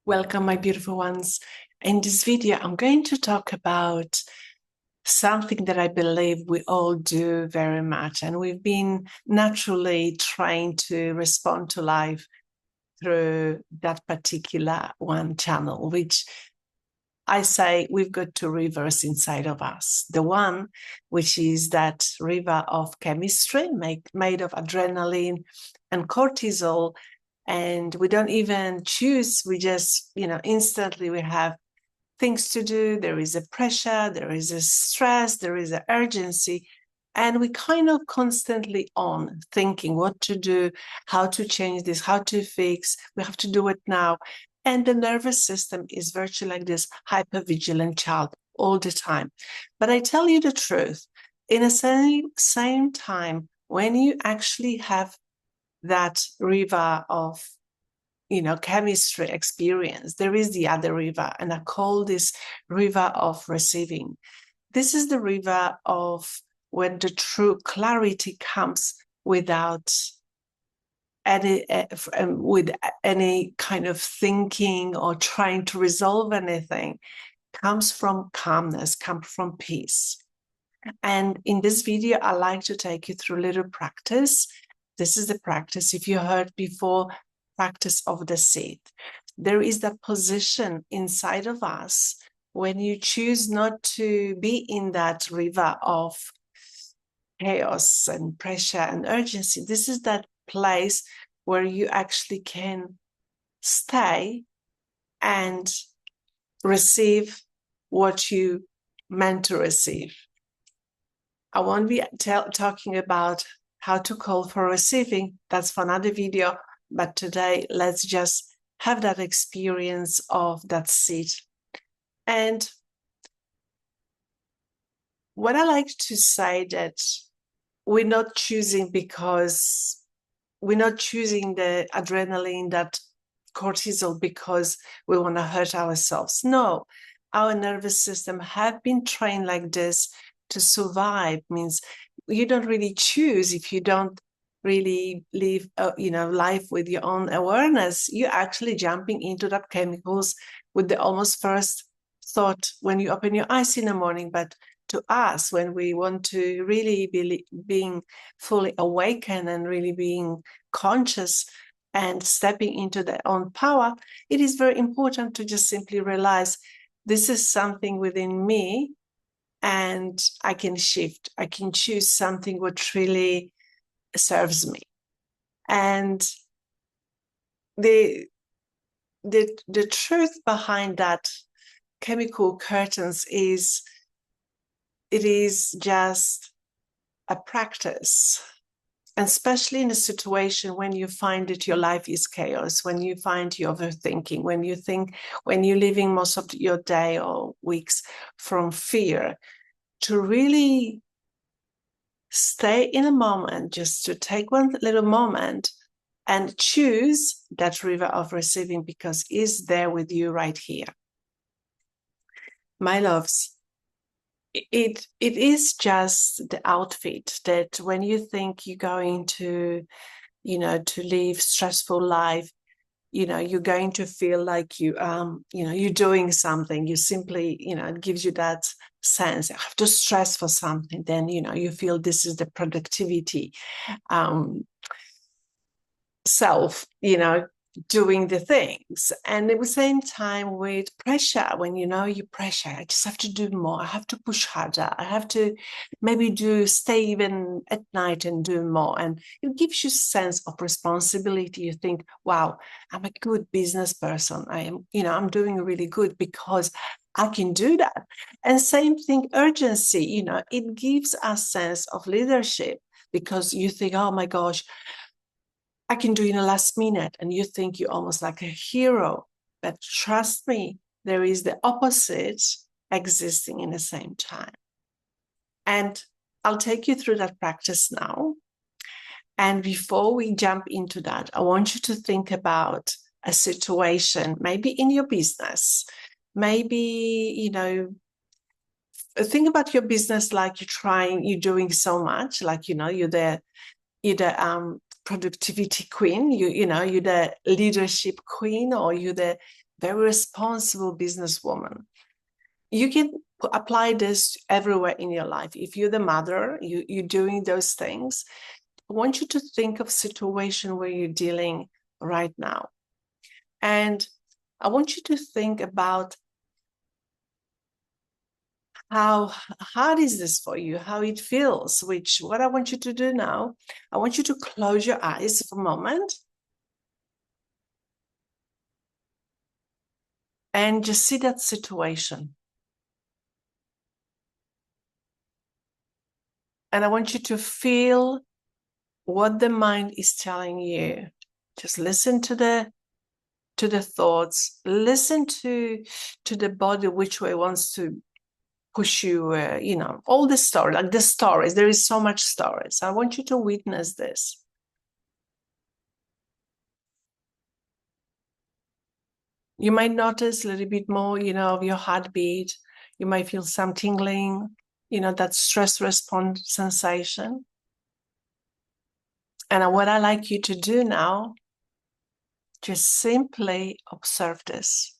Welcome, my beautiful ones. In this video, I'm going to talk about something that I believe we all do very much, and we've been naturally trained to respond to life through that particular one channel, which I say we've got to reverse inside of us. The one which is that river of chemistry made of adrenaline and cortisol, and we don't even choose. We just, instantly we have things to do. There is a pressure, there is a stress, there is an urgency, and we kind of constantly on thinking what to do, how to change this, how to fix. We have to do it now. And the nervous system is virtually like this hypervigilant child all the time. But I tell you the truth, in the same time, when you actually have that river of chemistry experience, there is the other river, and I call this river of receiving. This is the river of when the true clarity comes without with any kind of thinking or trying to resolve anything. Comes from calmness, comes from peace. And in this video, I like to take you through a little practice. This is the practice, if you heard before, practice of the seat. There is that position inside of us when you choose not to be in that river of chaos and pressure and urgency. This is that place where you actually can stay and receive what you meant to receive. I won't be talking about how to call for receiving. That's for another video. But today, let's just have that experience of that seat. And what I like to say that we're not choosing because we're not choosing the adrenaline, that cortisol, because we want to hurt ourselves. No, our nervous system have been trained like this to survive. Means you don't really choose if you don't really live life with your own awareness. You're actually jumping into that chemicals with the almost first thought when you open your eyes in the morning. But to us, when we want to really be being fully awakened and really being conscious and stepping into their own power, it is very important to just simply realize this is something within me, and I can shift. I can choose something what really serves me. And the truth behind that chemical curtains is it is just a practice, and especially in a situation when you find that your life is chaos, when you find you're overthinking, when you're living most of your day or weeks from fear, to really stay in a moment, just to take one little moment and choose that river of receiving, because it's there with you right here. My loves, it is just the outfit that when you think you're going to, to live stressful life, you're going to feel like you're doing something. You simply, it gives you that sense. I have to stress for something. Then, you feel this is the productivity self, doing the things. And at the same time with pressure, when you pressure, I just have to do more. I have to push harder. I have to maybe stay even at night and do more. And it gives you a sense of responsibility. You think, wow, I'm a good business person. I am, I'm doing really good because I can do that. And same thing, urgency, it gives a sense of leadership, because you think, oh my gosh, I can do it in the last minute, and you think you're almost like a hero. But trust me, there is the opposite existing in the same time. And I'll take you through that practice now. And before we jump into that, I want you to think about a situation, maybe in your business, maybe, think about your business like you're doing so much, like, you're the productivity queen, you're the leadership queen, or you're the very responsible businesswoman. You can apply this everywhere in your life. If you're the mother, you're doing those things. I want you to think of a situation where you're dealing right now. And I want you to think about how hard is this for you, how it feels, which what I want you to do now, I want you to close your eyes for a moment and just see that situation. And I want you to feel what the mind is telling you. Just listen to the thoughts, listen to the body, which way wants to push you, all the story, like the stories. There is so much stories. I want you to witness this. You might notice a little bit more, of your heartbeat. You might feel some tingling, that stress response sensation. And what I like you to do now, just simply observe this.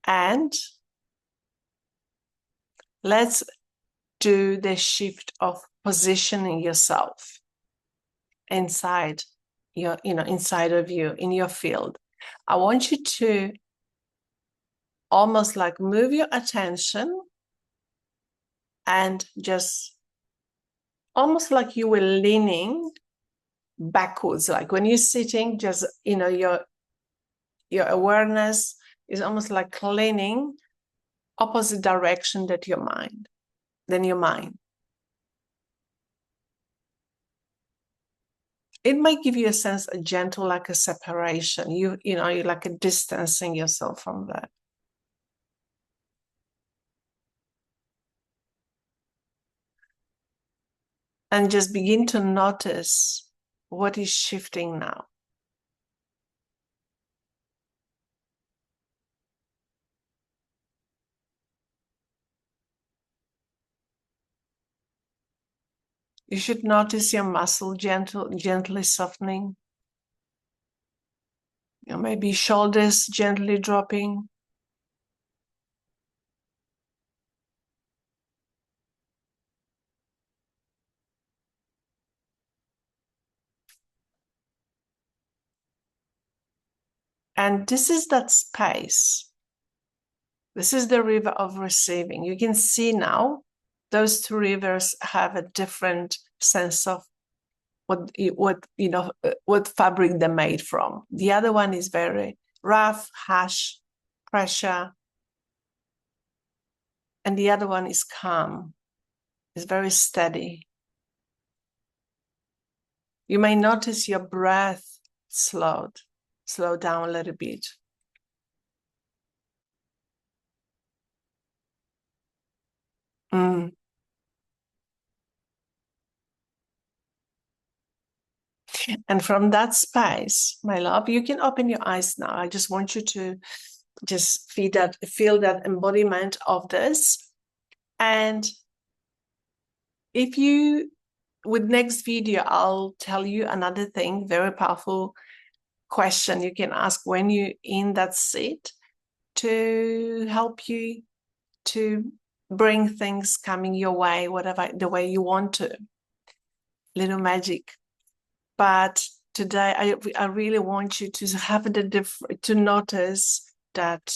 And let's do the shift of positioning yourself inside inside of you, in your field. I want you to almost like move your attention and just almost like you were leaning backwards. Like when you're sitting, just, your awareness is almost like leaning opposite direction than your mind. It might give you a sense, a gentle, like a separation. You're like a distancing yourself from that. And just begin to notice what is shifting now. You should notice your muscle gently softening. Maybe shoulders gently dropping. And this is that space. This is the river of receiving. You can see now those two rivers have a different sense of what fabric they're made from. The other one is very rough, harsh, pressure. And the other one is calm. It's very steady. You may notice your breath slow down a little bit. And from that space, my love, you can open your eyes now. I just want you to just feel that embodiment of this. And if you, with next video, I'll tell you another thing, very powerful question you can ask when you're in that seat to help you to bring things coming your way, whatever the way you want to. Little magic. But today, I really want you to have to notice that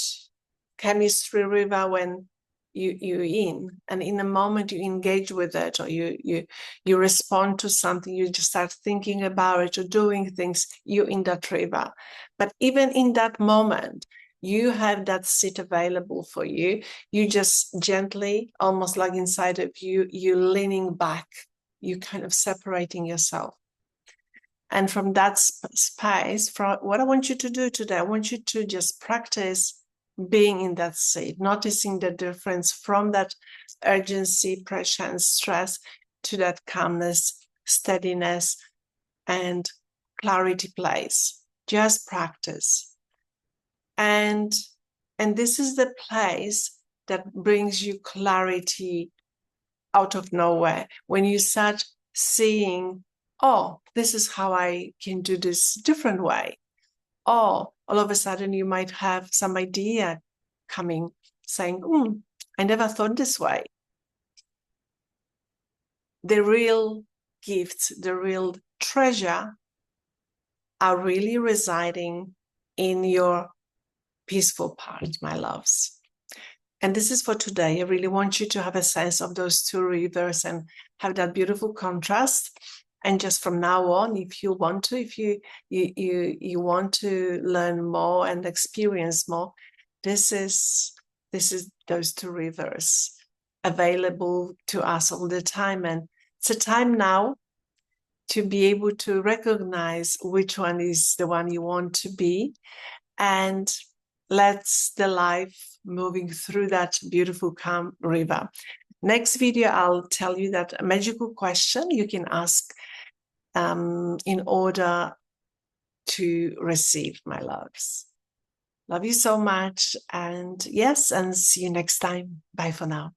chemistry river when you're in, and in a moment you engage with it, or you respond to something, you just start thinking about it or doing things, you're in that river. But even in that moment, you have that seat available for you. You just gently, almost like inside of you, you're leaning back, you kind of separating yourself. And from that space, what I want you to do today, I want you to just practice being in that seat, noticing the difference from that urgency, pressure, and stress to that calmness, steadiness, and clarity place. Just practice. And this is the place that brings you clarity out of nowhere. When you start seeing oh, this is how I can do this different way. Or all of a sudden you might have some idea coming saying, I never thought this way. The real gifts, the real treasure are really residing in your peaceful part, my loves. And this is for today. I really want you to have a sense of those two rivers and have that beautiful contrast. And just from now on, if you want to, if you want to learn more and experience more, this is those two rivers available to us all the time. And it's a time now to be able to recognize which one is the one you want to be, and let's the life moving through that beautiful calm river. Next video, I'll tell you that a magical question you can ask in order to receive, my loves. Love you so much, and yes, and see you next time. Bye for now.